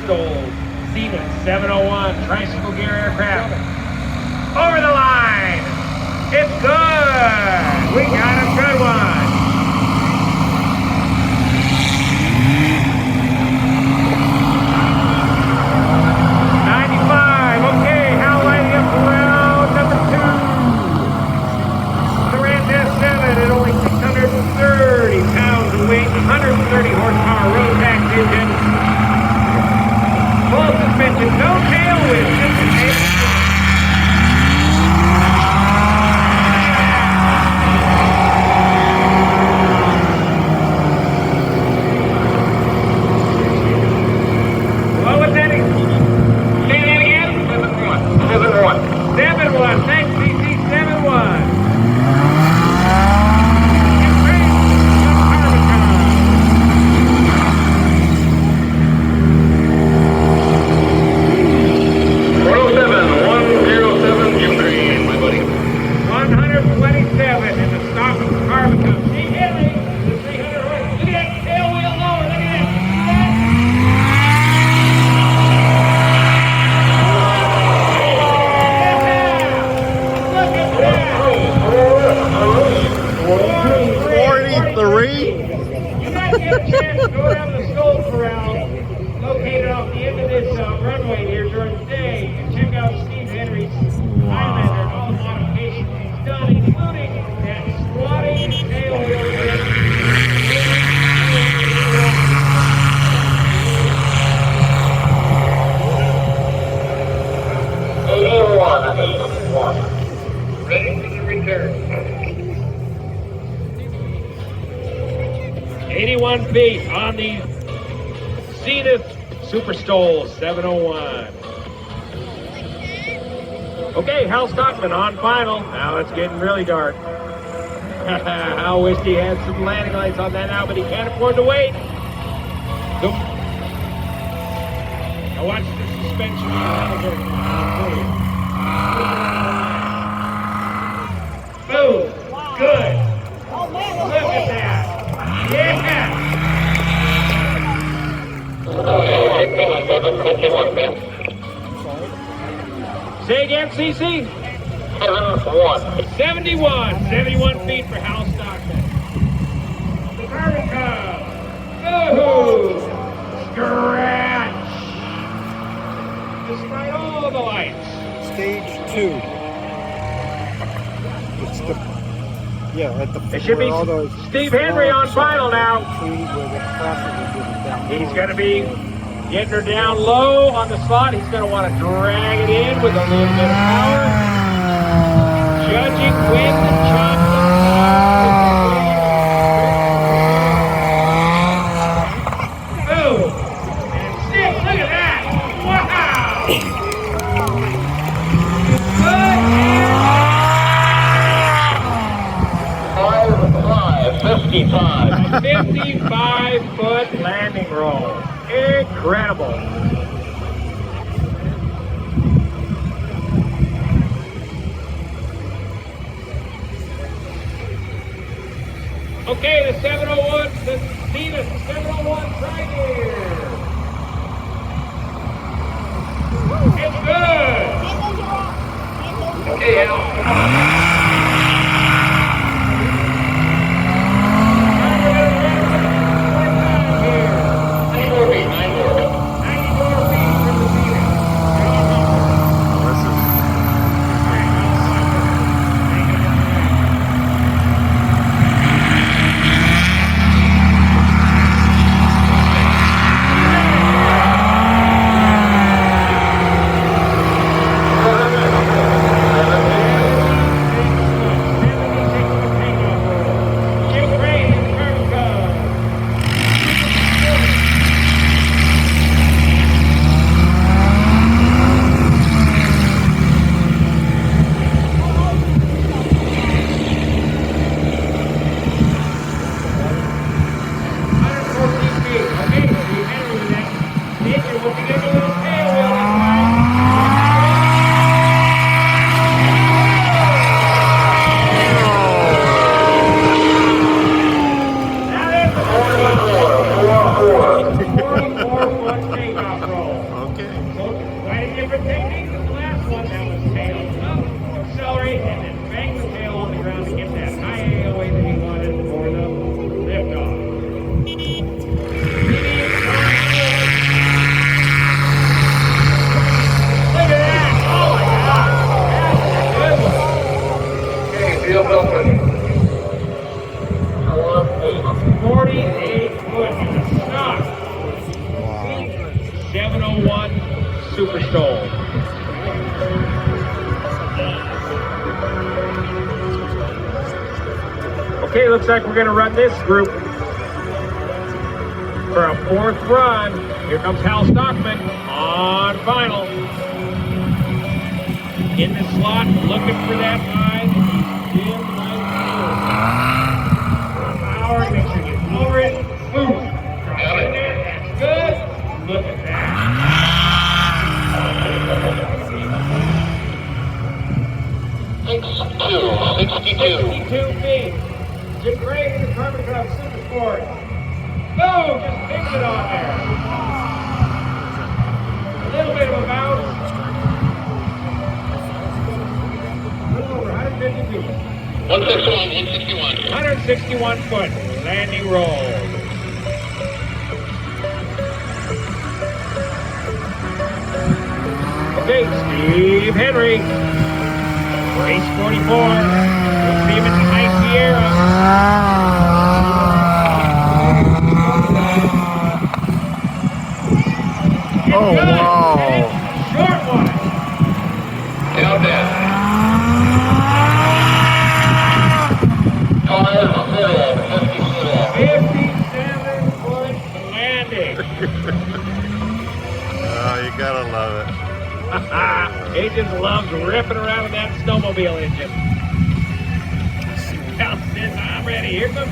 STOL Zenith 701 tricycle gear aircraft. Over the line. It's good. We got a good one. At only 630 pounds of weight, 130 horsepower road tax engine. Full suspension, no tailwind, just a tail. What was that? Say that again? 7-1. 7-1. Thanks, CC. 7-1. Go down to the STOL Corral, located off the end of this runway here during the day, and check out Steve Henry's Highlander and all the modifications he's done, including that squatting tail wheel grip. 81. Ready for the return. 81 feet on the Zenith Super STOL 701. Okay, Hal Stockman on final. Now it's getting really dark. I wish he had some landing lights on that now, but he can't afford to wait. So, now watch the suspension on the boom. Good. Look at that. Yeah! Say again, CC? 71. 71 feet for Hal Stockman. The Carbon Cub. Ooh! Scratch! Despite all the lights. Stage 2. It's the... Yeah, at the it should be Steve Henry on final now. He's going to be getting her down low on the slot. He's going to want to drag it in with a little bit of power. Judging when the chop. Boom! And stick, look at that! Wow! Good. 55-foot landing roll. Incredible. Okay, the 701, the Zenith 701 right here. It's good. Okay, Al. takeoff roll. So quite a different technique than the last one. That was tail up, accelerate, and then bang the tail on the ground to get that high AOA that he wanted for the liftoff. Look at that! Oh my God! That's a good one. Okay, field open. 48 foot stock. 701 Super STOL. Okay, looks like we're going to run this group for a fourth run. Here comes Hal Stockman on final. In the slot, looking for that eye. Power, make sure you lower it. Boom. Drop in there. That's good. Look at that. 62 feet. Jim Gray in the Carbon Cup Super Sport. Boom! Just picks it on there. A little bit of a bounce. A little over 152. 161 foot landing roll. Okay, Steve Henry. Race 44. We'll see him at the High Sierra. Oh, wow. Short one. Down there. 57-foot landing. Oh, you gotta love it. He just loves ripping around with that snowmobile engine. Now, I'm ready. Here comes.